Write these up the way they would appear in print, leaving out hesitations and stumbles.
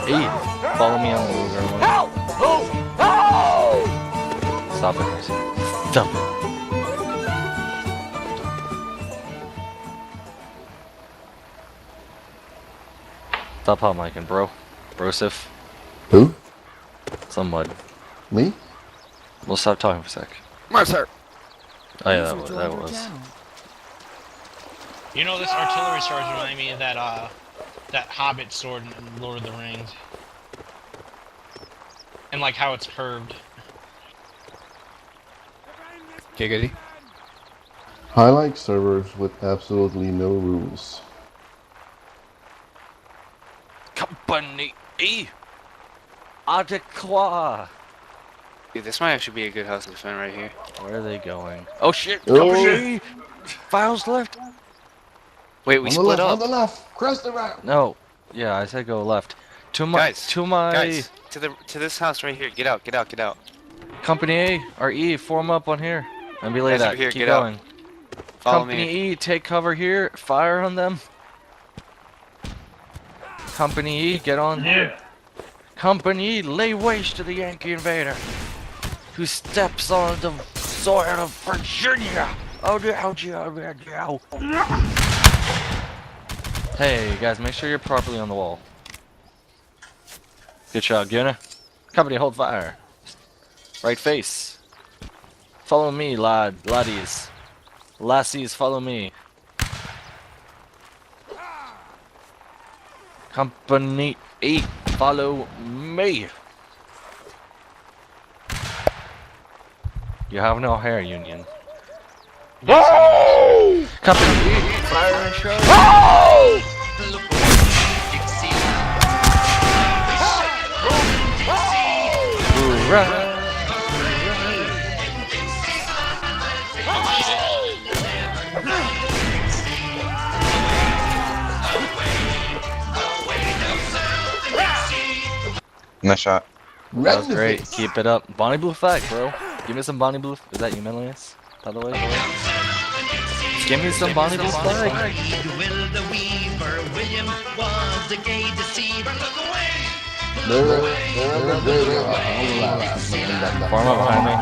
Hey, follow me on the move, everyone. Stop it. Stop it. Stop hot micing, bro. Brosif. Who? Some mud. Me? We'll stop talking for a sec. Mercer! Oh yeah, that was. You know, this artillery sword reminds me of that Hobbit sword in Lord of the Rings. And like how it's curved. Giggity. I like servers with absolutely no rules. Company E. Adekwa. Dude, this might actually be a good house to defend right here. Where are they going? Oh shit! Oh. Company E. Files left. Wait, we split up. On the left. Cross the route. No. Yeah, I said go left. Guys, Guys, to this house right here. Get out, get out, get out. Company A or E, form up on here. And be like Guys, that. over here, Keep get out. going. Follow Company me. E, take cover here. Fire on them. Company E, get on here. Company E, lay waste to the Yankee invader who steps on the soil of Virginia. Oh, hey, guys, make sure you're properly on the wall. Good shot, Gunna. Company, hold fire. Right face. Follow me, laddies. Lassies, follow me. Company 8, follow me. You have no hair, Union. Yes, Company 8, fire and show. Hoorah. Nice shot. That was great. Keep it up. Bonnie Blue flag, bro. Give me some Bonnie Blue. Is that you, Melius? By the way? Give me some Bonnie Blue flag. Form up behind me.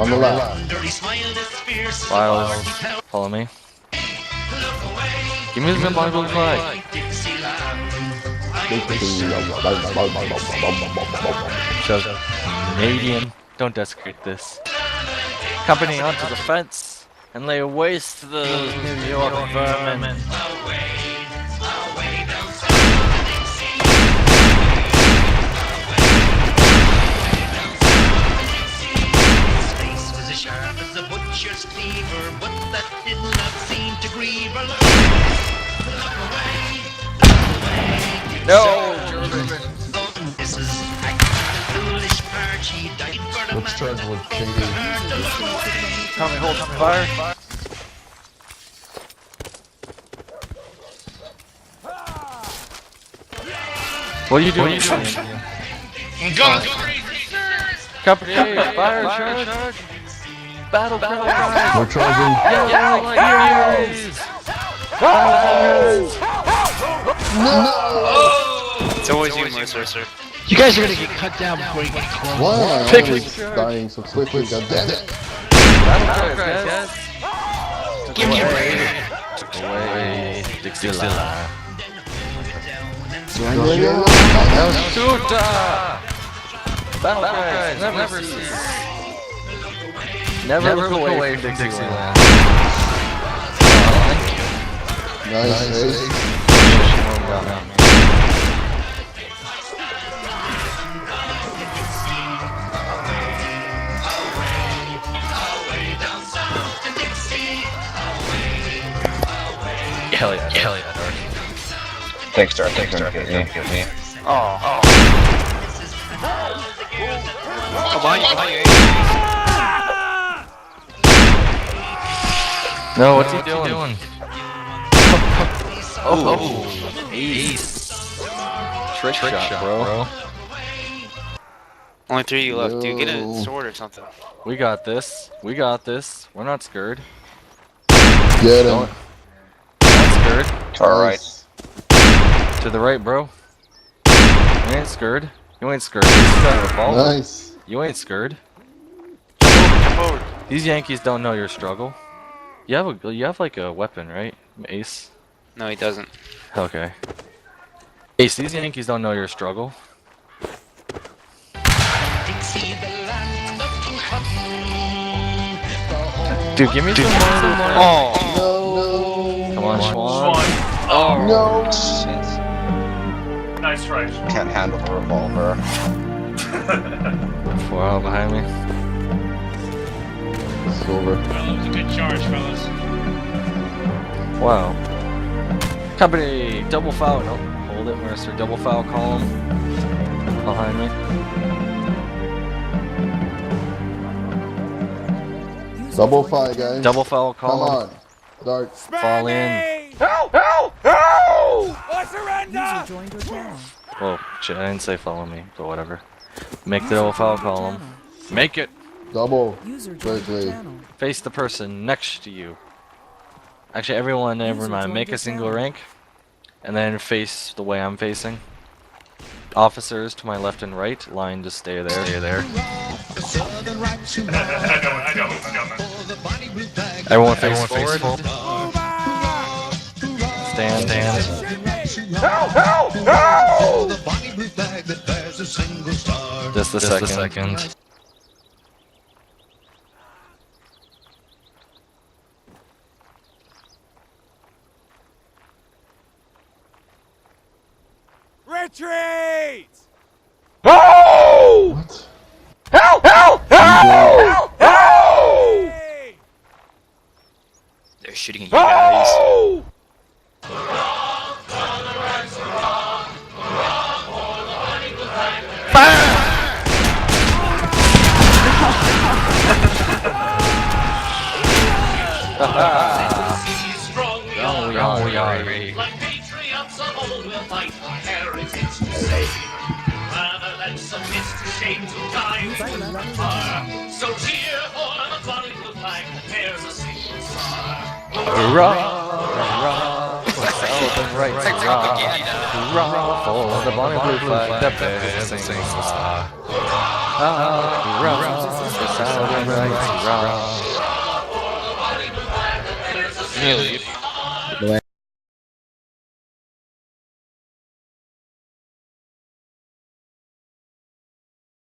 On the left. Files. Follow me. Give me some Bonnie Blue flag. Shows Canadian. Don't desecrate this. Company onto the fence and lay waste to those New York vermin. No! Let's start with KD. Tommy, hold fire. What are you doing? Go! Company A, fire charge. Battle cry. We're charging. Yeah, like heroes. It's always you, Mercer. You guys are gonna get cut down before you get close. Why am I always dying so quickly? God damn it. Battle cry, guys. Give me a break. Away, Dixila. No. Shoota! Battle cries, never cease. Never look away from Dixieland. Nice. Hell yeah, hell yeah. Thanks, Darth. Thanks, Darth. Me. Oh. Behind you. No, what's he doing? Oh, ace. Trick shot, bro. Only 3 of you left, dude. Get a Yo. sword or something. We got this. We got this. We're not scared. Get him. Not scared. Alright. To the right, bro. You ain't scared. You ain't scared. You got a revolver. Nice. You ain't scared. Come forward. These Yankees don't know your struggle. You have like a weapon, right? Ace? No, he doesn't. Okay. Ace, these Yankees don't know your struggle. Dude, give me some more. Oh. No. Come on, Schwan. Oh. No. Shit. Nice try. Can't handle the revolver. 4 out behind me. Silver. Well, that was a good charge, fellas. Wow. Company, double foul. No, hold it, Mercer. Double foul column. Behind me. Double five, guys. Double foul Come column. on. Dart. Fall in. Help! Help! Help! I surrender! Whoa, shit, I didn't say follow me, but whatever. Make the double foul column. Make it! Double. Quickly. Face the person next to you. Actually, everyone, never mind. Make a single rank. And then face the way I'm facing. Officers to my left and right. Line to stay there. Stay there. I know. Everyone face forward. Stand. Help! Help! Help! Just a second. Retreat! What? Help! Help! Help! Help! They're shooting at you guys. We are. Like patriots of old, we'll fight for heritage to save. Rather than submit to shame to die in the fire. So cheer for the flying blue flag that bears a single star. Hurrah! Hurrah! Right, hurrah! Hurrah for the bonny blue flag that bears a single star. Hurrah! The southern right, hurrah!